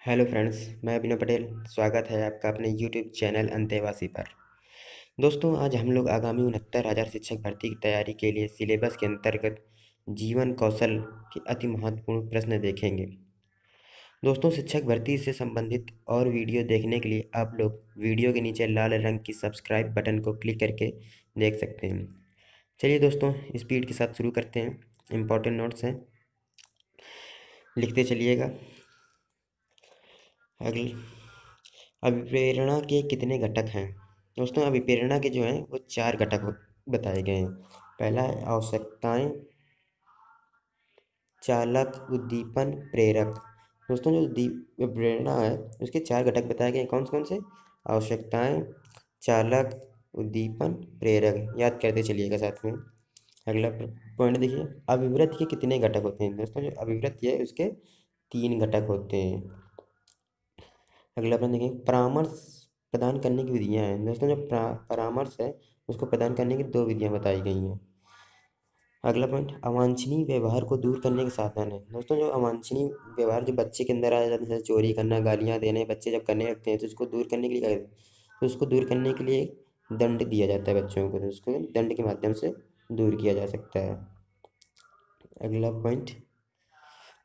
Hello friends, मैं अभिनव पटेल। स्वागत है आपका अपने यूट्यूब चैनल अंतेवासी पर। दोस्तों, आज हम लोग आगामी 69,000 शिक्षक भर्ती की तैयारी के लिए सिलेबस के अंतर्गत जीवन कौशल के अति महत्वपूर्ण प्रश्न देखेंगे। दोस्तों, शिक्षक भर्ती से संबंधित और वीडियो देखने के लिए आप लोग वीडियो के नीचे लाल रंग की सब्सक्राइब बटन को क्लिक करके देख सकते हैं। चलिए दोस्तों, स्पीड के साथ शुरू करते हैं। इम्पोर्टेंट नोट्स हैं, लिखते चलिएगा। अगले, अभिप्रेरणा के कितने घटक हैं? दोस्तों, अभिप्रेरणा के जो हैं वो 4 घटक बताए गए हैं। पहला है आवश्यकताएं, चालक, उद्दीपन, प्रेरक। दोस्तों, जो प्रेरणा है उसके 4 घटक बताए गए हैं। कौन कौन से? आवश्यकताएं, चालक, उद्दीपन, प्रेरक। याद करते चलिएगा साथ में। अगला पॉइंट देखिए, अभिवृत्ति के कितने घटक होते हैं? दोस्तों, जो अभिवृत्ति है उसके 3 घटक होते हैं। अगला अपन देखेंगे, परामर्श प्रदान करने की विधियां हैं। दोस्तों, जो परामर्श है उसको प्रदान करने की 2 विधियां बताई गई हैं। अगला पॉइंट, अवांछनीय व्यवहार को दूर करने के साधन है। दोस्तों, जो अवांछनीय व्यवहार जो बच्चे के अंदर आ जाते हैं, जैसे चोरी करना, गालियां देने, बच्चे जब करने लगते हैं तो उसको दूर करने के लिए क्या करते हैं? तो उसको दूर करने के लिए दंड दिया जाता है बच्चों को, तो उसको दंड के माध्यम से दूर किया जा सकता है। अगला पॉइंट,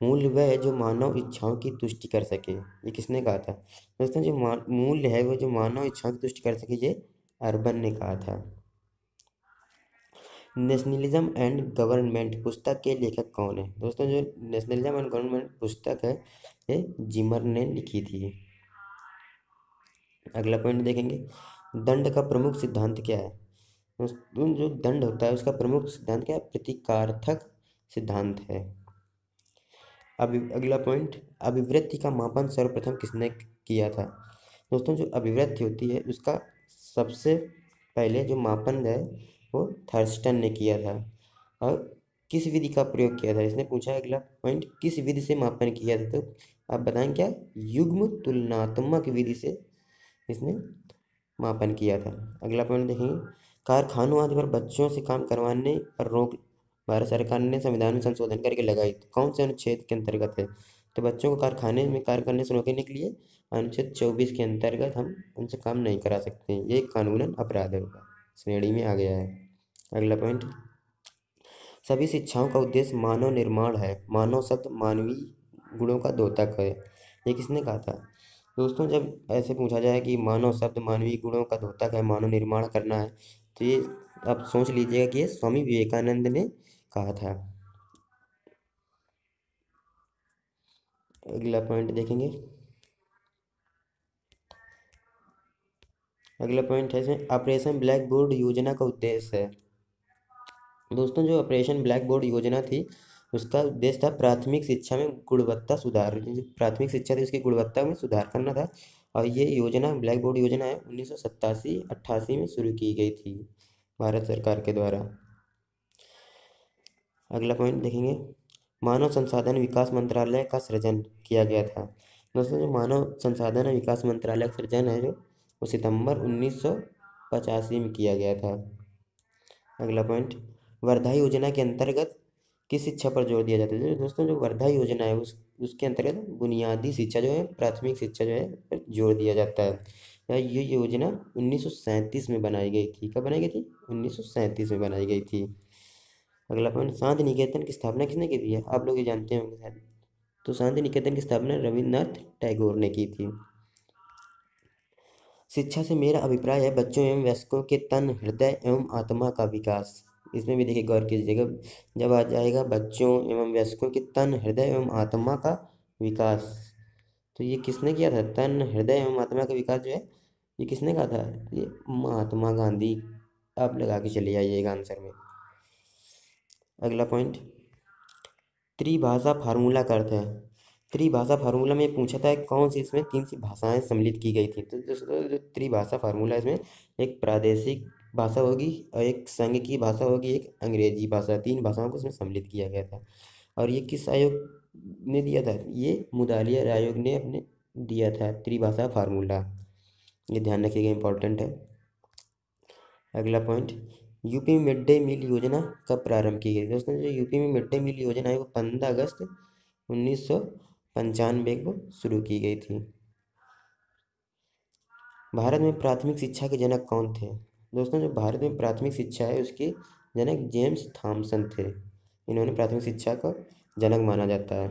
मूल्य वह है जो मानव इच्छाओं की तुष्टि कर सके। ये किसने कहा था? दोस्तों, जो मूल्य है वो जो मानव इच्छाओं की तुष्टि कर सके, ये अर्बन ने कहा था। नेशनलिज्म एंड गवर्नमेंट पुस्तक के लेखक कौन है? दोस्तों, जो नेशनलिज्म एंड गवर्नमेंट पुस्तक है ये जिमर ने लिखी थी। अगला पॉइंट देखेंगे, दंड का प्रमुख सिद्धांत क्या है? दोस्तों, जो दंड होता है उसका प्रमुख सिद्धांत क्या है? प्रतीकार्थक सिद्धांत है। अगला पॉइंट, अभिवृत्ति का मापन सर्वप्रथम किसने किया था? दोस्तों, जो अभिवृत्ति होती है उसका सबसे पहले जो मापन है वो थर्स्टन ने किया था। और किस विधि का प्रयोग किया था इसने पूछा है। अगला पॉइंट, किस विधि से मापन किया था? तो आप बताएं क्या? युग्म तुलनात्मक विधि से इसने मापन किया था। अगला पॉइंट देखेंगे, कारखानों आदि पर बच्चों से काम करवाने पर रोक भारत सरकार ने संविधान में संशोधन करके लगाई, तो कौन से अनुच्छेद के अंतर्गत है? तो बच्चों को कारखाने में कार्य करने से रोकने के लिए अनुच्छेद 24 के अंतर्गत हम उनसे काम नहीं करा सकते हैं। ये कानूनन अपराध है, श्रेणी में आ गया है। अगला पॉइंट, सभी शिक्षाओं का उद्देश्य मानव निर्माण है। मानव शब्द मानवीय गुणों का द्योतक है। ये किसने कहा था? दोस्तों, जब ऐसे पूछा जाए कि मानव शब्द मानवीय गुणों का द्योतक है, मानव निर्माण करना है, तो ये आप सोच लीजिएगा कि ये स्वामी विवेकानंद ने कहा था। अगला पॉइंट देखेंगे, अगला पॉइंट है इसमें, ऑपरेशन ब्लैक बोर्ड योजना का उद्देश्य है। दोस्तों, जो ऑपरेशन ब्लैक बोर्ड योजना थी उसका उद्देश्य था प्राथमिक शिक्षा में गुणवत्ता सुधार। जो प्राथमिक शिक्षा थी उसकी गुणवत्ता में सुधार करना था। और ये योजना ब्लैक बोर्ड योजना है 1987-88 में शुरू की गई थी भारत सरकार के द्वारा। अगला पॉइंट देखेंगे, मानव संसाधन विकास मंत्रालय का सृजन किया गया था। दोस्तों, जो मानव संसाधन विकास मंत्रालय का सृजन है जो वो सितंबर 1985 में किया गया था। अगला पॉइंट, वर्धा योजना के अंतर्गत किस शिक्षा पर जोर दिया जाता है? दोस्तों, जो वर्धा योजना है उसके अंतर्गत बुनियादी शिक्षा जो है, प्राथमिक शिक्षा जो है पर जोर दिया जाता है। ये योजना 1937 में बनाई गई थी। कब बनाई गई थी? 1937 में बनाई गई थी। अगला पॉइंट, शांति निकेतन की स्थापना किसने की थी? आप लोग ये जानते होंगे शायद। तो शांति निकेतन की स्थापना रविन्द्रनाथ टैगोर ने की थी। शिक्षा से मेरा अभिप्राय है बच्चों एवं वयस्कों के तन, हृदय एवं आत्मा का विकास। इसमें भी देखिए गौर कीजिएगा, जब आ जाएगा बच्चों एवं वयस्कों के तन, हृदय एवं आत्मा का विकास, तो ये किसने किया था? तन, हृदय एवं आत्मा का विकास जो है ये किसने कहा था? ये महात्मा गांधी। आप लगा के चले आइएगा आंसर में। अगला पॉइंट, त्रिभाषा फार्मूला का अर्थ है। त्रिभाषा फार्मूला में पूछा था कौन सी इसमें 3 सी भाषाएं सम्मिलित की गई थी? तो दोस्तों, जो त्रिभाषा फार्मूला इसमें एक प्रादेशिक भाषा होगी और एक संघ की भाषा होगी, एक अंग्रेजी भाषा, 3 भाषाओं को इसमें सम्मिलित किया गया था। और ये किस आयोग ने दिया था? ये मुदालियर आयोग ने अपने दिया था त्रिभाषा फार्मूला। ये ध्यान रखिएगा, इंपॉर्टेंट है। अगला पॉइंट, यूपी में मिड डे मील योजना कब प्रारंभ की गई? दोस्तों, जो यूपी में मिड डे मील योजना है वो 15 अगस्त 19 95 को शुरू की गई थी। भारत में प्राथमिक शिक्षा के जनक कौन थे? दोस्तों, जो भारत में प्राथमिक शिक्षा है उसके जनक जेम्स थॉमसन थे। इन्होंने प्राथमिक शिक्षा का जनक माना जाता है।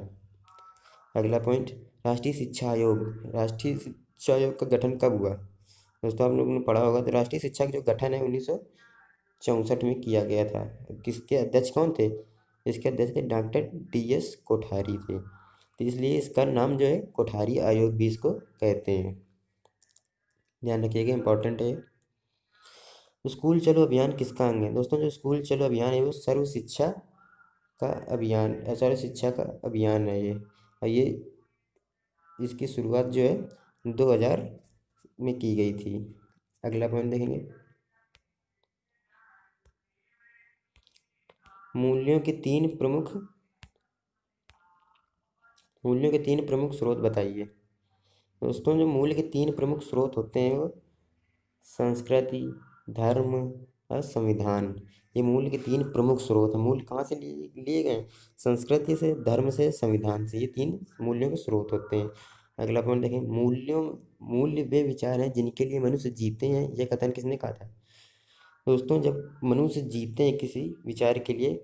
अगला पॉइंट, राष्ट्रीय शिक्षा आयोग। राष्ट्रीय शिक्षा आयोग का गठन कब हुआ? दोस्तों, आप लोगों ने पढ़ा होगा, तो राष्ट्रीय शिक्षा का जो गठन है 1964 में किया गया था। किसके अध्यक्ष कौन थे? इसके अध्यक्ष थे डॉक्टर DS कोठारी थे, तो इसलिए इसका नाम जो है कोठारी आयोग भी इसको कहते हैं। ध्यान रखिएगा, इंपॉर्टेंट है। स्कूल चलो अभियान किसका अंग है? दोस्तों, जो स्कूल चलो अभियान है वो सर्व शिक्षा का अभियान, सर्व शिक्षा का अभियान है ये, और ये इसकी शुरुआत जो है 2000 में की गई थी। अगला पॉइंट देखेंगे, मूल्यों के तीन प्रमुख स्रोत बताइए। दोस्तों, जो मूल्य के तीन प्रमुख स्रोत होते हैं वो संस्कृति, धर्म और संविधान। ये मूल्य के तीन प्रमुख स्रोत हैं। मूल्य कहाँ से लिए लिए गए? संस्कृति से, धर्म से, संविधान से। ये तीन मूल्यों के स्रोत होते हैं। अगला पॉइंट देखें, मूल्य वे विचार हैं जिनके लिए मनुष्य जीते हैं। यह कथन किसने कहा था? दोस्तों, जब मनुष्य जीते हैं किसी विचार के लिए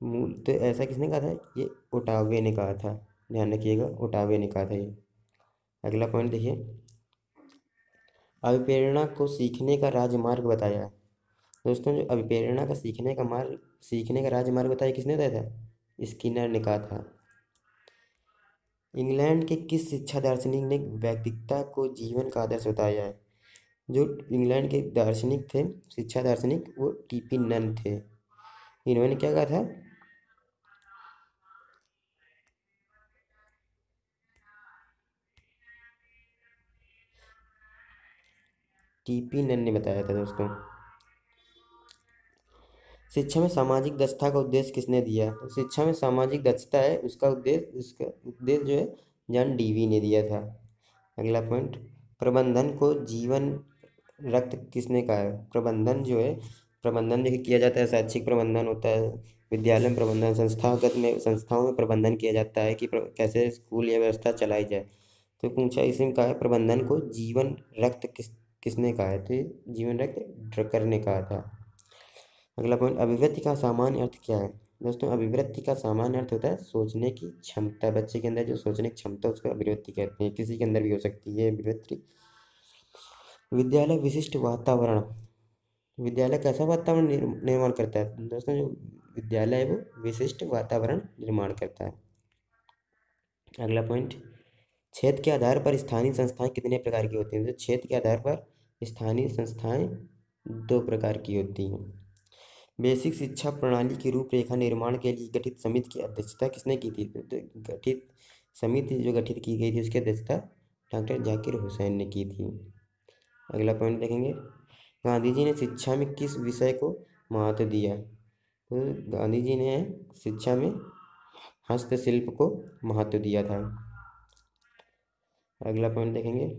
मूल, तो ऐसा किसने कहा था? ये ओटावे ने कहा था। ध्यान रखिएगा, ओटावे ने कहा था ये। अगला पॉइंट देखिए, अभिप्रेरणा को सीखने का राजमार्ग बताया। दोस्तों, जो अभिप्रेरणा का सीखने का राजमार्ग बताया किसने बताया था? स्किनर ने कहा था। इंग्लैंड के किस शिक्षा दार्शनिक ने वैदिकता को जीवन का आदर्श बताया है? जो इंग्लैंड के दार्शनिक थे, शिक्षा दार्शनिक, वो TP नन थे। इन्होंने क्या कहा था? TP नन ने बताया था। दोस्तों, शिक्षा में सामाजिक दक्षता का उद्देश्य किसने दिया? तो शिक्षा में सामाजिक दक्षता है उसका उद्देश्य जो है जॉन डीवी ने दिया था। अगला पॉइंट, प्रबंधन को जीवन रक्त किसने कहा है? प्रबंधन देखिए किया जाता है, शैक्षिक प्रबंधन होता है, विद्यालय में प्रबंधन, संस्थाओं में प्रबंधन किया जाता है कि कैसे स्कूल या व्यवस्था चलाई जाए। तो पूछा इसी में कहा है प्रबंधन को जीवन रक्त किसने कहा है? तो ये जीवन रक्त ड्रकर ने कहा था। अगला पॉइंट, अभिव्यक्ति का सामान्य अर्थ क्या है? दोस्तों, अभिव्यक्ति का सामान्य अर्थ होता है सोचने की क्षमता। बच्चे के अंदर जो सोचने की क्षमता उसको अभिव्यक्ति कहते हैं। किसी के अंदर भी हो सकती है अभिव्यक्ति। विद्यालय विशिष्ट वातावरण। विद्यालय कैसा वातावरण निर्माण करता है? दोस्तों, जो विद्यालय है वो विशिष्ट वातावरण निर्माण करता है। अगला पॉइंट, क्षेत्र के आधार पर स्थानीय संस्थाएं कितने प्रकार की होती हैं? तो क्षेत्र के आधार पर स्थानीय संस्थाएं 2 प्रकार की होती हैं। बेसिक शिक्षा प्रणाली की रूपरेखा निर्माण के लिए गठित समिति की अध्यक्षता किसने की थी? तो गठित समिति जो गठित की गई थी उसकी अध्यक्षता डॉक्टर जाकिर हुसैन ने की थी। अगला पॉइंट देखेंगे, गांधी जी ने शिक्षा में किस विषय को महत्व दिया? तो गांधी जी ने शिक्षा में हस्तशिल्प को महत्व दिया था। अगला पॉइंट देखेंगे,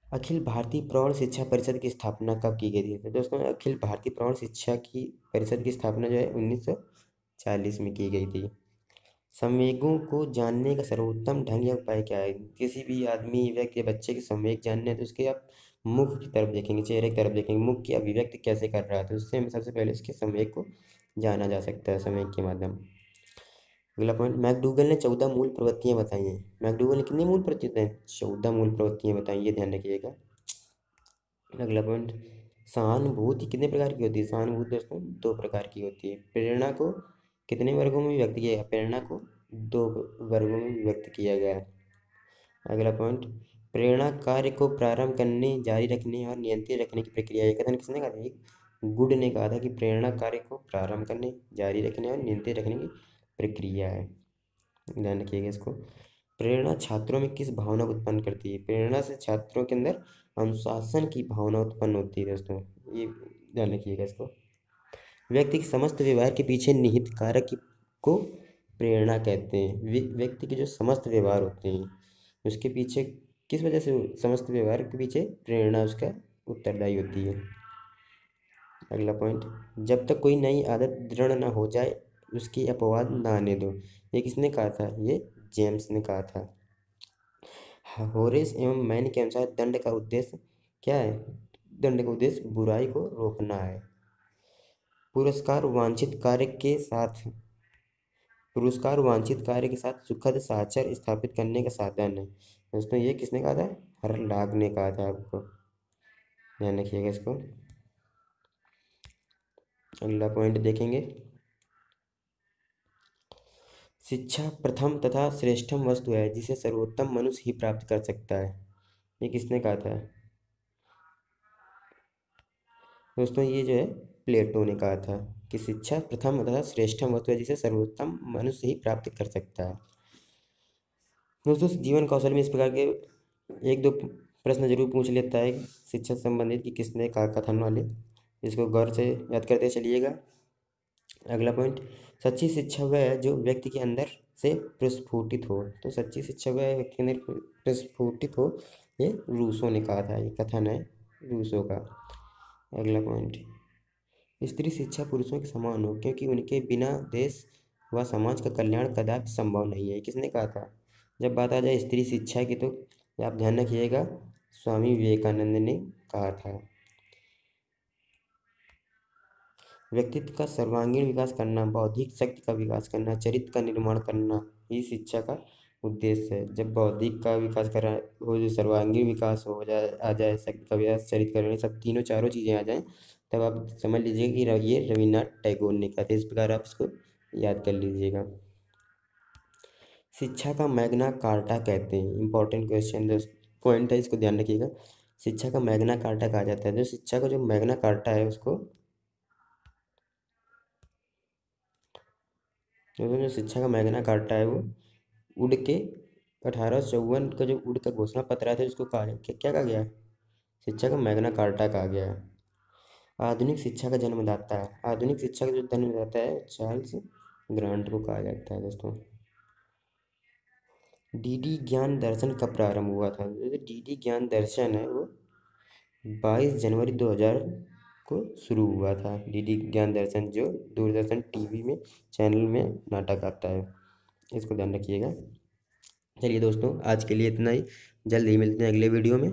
अखिल भारतीय प्रौढ़ शिक्षा परिषद की स्थापना कब की गई थी? तो दोस्तों, अखिल भारतीय प्रौढ़ शिक्षा की परिषद की स्थापना जो है 1940 में की गई थी। संवेगों को जानने का सर्वोत्तम ढंग या उपाय क्या है? किसी भी आदमी, व्यक्ति या बच्चे के संवेग जानने हैं तो उसके आप मुख की तरफ देखेंगे, चेहरे की तरफ देखेंगे, मुख की अभिव्यक्ति कैसे कर रहा है, तो उससे हमें सबसे पहले उसके संवेग को जाना जा सकता है संवेग के माध्यम। अगला पॉइंट, मैकडूगल ने 14 मूल प्रवृत्तियां बताई हैं। मैकडूगल ने कितनी मूल प्रवृत्तियां? 14 मूल प्रवृत्तियां बताई, ये ध्यान रखिएगा। अगला पॉइंट, सहानुभूति कितने प्रकार की होती है? सहानुभूति दोस्तों 2 प्रकार की होती है। प्रेरणा को कितने वर्गों में व्यक्त किया गया? प्रेरणा को 2 वर्गों में व्यक्त किया गया है। अगला पॉइंट, प्रेरणा कार्य को प्रारंभ करने, जारी रखने और नियंत्रित रखने की प्रक्रिया। ये कथन किसने कहा था? गुड ने कहा था कि प्रेरणा कार्य को प्रारंभ करने, जारी रखने और नियंत्रित रखने की प्रक्रिया है। ध्यान रखिएगा इसको। प्रेरणा छात्रों में किस भावना को उत्पन्न करती है? प्रेरणा से छात्रों के अंदर अनुशासन की भावना उत्पन्न होती है। दोस्तों, ये ध्यान रखिएगा इसको। व्यक्ति के समस्त व्यवहार के पीछे निहित कारक को प्रेरणा कहते हैं। व्यक्ति के जो समस्त व्यवहार होते हैं उसके पीछे किस वजह से, समस्त व्यवहार के पीछे प्रेरणा उसका उत्तरदायी होती है। अगला पॉइंट, जब तक कोई नई आदत दृढ़ न हो जाए उसकी अपवाद न आने दो। ये किसने कहा था? ये जेम्स ने कहा था। होरेस एवं मैन के अनुसार दंड का उद्देश्य क्या है? दंड का उद्देश्य बुराई को रोकना है। पुरस्कार वांछित कार्य के साथ पुरस्कार वांछित कार्य के साथ सुखद साहचर्य स्थापित करने का साधन है। दोस्तों ये किसने कहा था? हरलाग ने कहा था। आपको ध्यान रखिएगा इसको। अगला पॉइंट देखेंगे, शिक्षा प्रथम तथा श्रेष्ठम वस्तु है जिसे सर्वोत्तम मनुष्य ही प्राप्त कर सकता है। ये किसने कहा था? दोस्तों ये जो है प्लेटो ने कहा था कि शिक्षा प्रथम तथा श्रेष्ठम वस्तु है जिसे सर्वोत्तम मनुष्य ही प्राप्त कर सकता है। दोस्तों जीवन कौशल में इस प्रकार के एक दो प्रश्न जरूर पूछ लेता है शिक्षा से संबंधित कि किसने कहा, कथन वाले, इसको गौर से याद करते चलिएगा। अगला पॉइंट, सच्ची शिक्षा वह है जो व्यक्ति के अंदर से प्रस्फुटित हो। तो सच्ची शिक्षा वह व्यक्ति के अंदर प्रस्फुटित हो, ये रूसो ने कहा था। ये कथन है रूसो का। अगला पॉइंट, स्त्री शिक्षा पुरुषों के समान हो क्योंकि उनके बिना देश व समाज का कल्याण कदापि संभव नहीं है। किसने कहा था? जब बात आ जाए स्त्री शिक्षा की तो आप ध्यान रखिएगा, स्वामी विवेकानंद ने कहा था। व्यक्तित्व का सर्वांगीण विकास करना, बौद्धिक शक्ति का विकास करना, चरित्र का निर्माण करना ही शिक्षा का उद्देश्य है। जब बौद्धिक का विकास करा हो, जो सर्वांगीण विकास हो जाए, आ जाए, शक्ति का विकास, चरित्र का, सब तीनों चारों चीज़ें आ जाएं, तब आप समझ लीजिए कि ये रविन्द्रनाथ टैगोर ने कहा था। इस प्रकार आप इसको याद कर लीजिएगा। शिक्षा का मैग्ना कार्टा कहते हैं। इंपॉर्टेंट क्वेश्चन दोस्त पॉइंट है, इसको ध्यान रखिएगा। शिक्षा का मैग्ना कार्टा कहा जाता है। जो शिक्षा का जो मैग्ना कार्टा है उसको, जो शिक्षा का मैग्ना कार्टा है वो वुड के 1854 का जो वुड का घोषणा पत्र आया था उसको कहा क्या कहा गया है? शिक्षा का मैग्ना कार्टा कहा गया है। आधुनिक शिक्षा का जन्मदाता है। आधुनिक शिक्षा का जो जन्मदाता है चार्ल्स ग्रांट को कहा जाता है। दोस्तों डीडी ज्ञान दर्शन कब प्रारंभ हुआ था? डीडी ज्ञान दर्शन है वो 22 जनवरी 2000 को शुरू हुआ था। डीडी ज्ञान दर्शन जो दूरदर्शन टीवी में चैनल में नाटक आता है, इसको ध्यान रखिएगा। चलिए दोस्तों आज के लिए इतना ही, जल्द ही मिलते हैं अगले वीडियो में।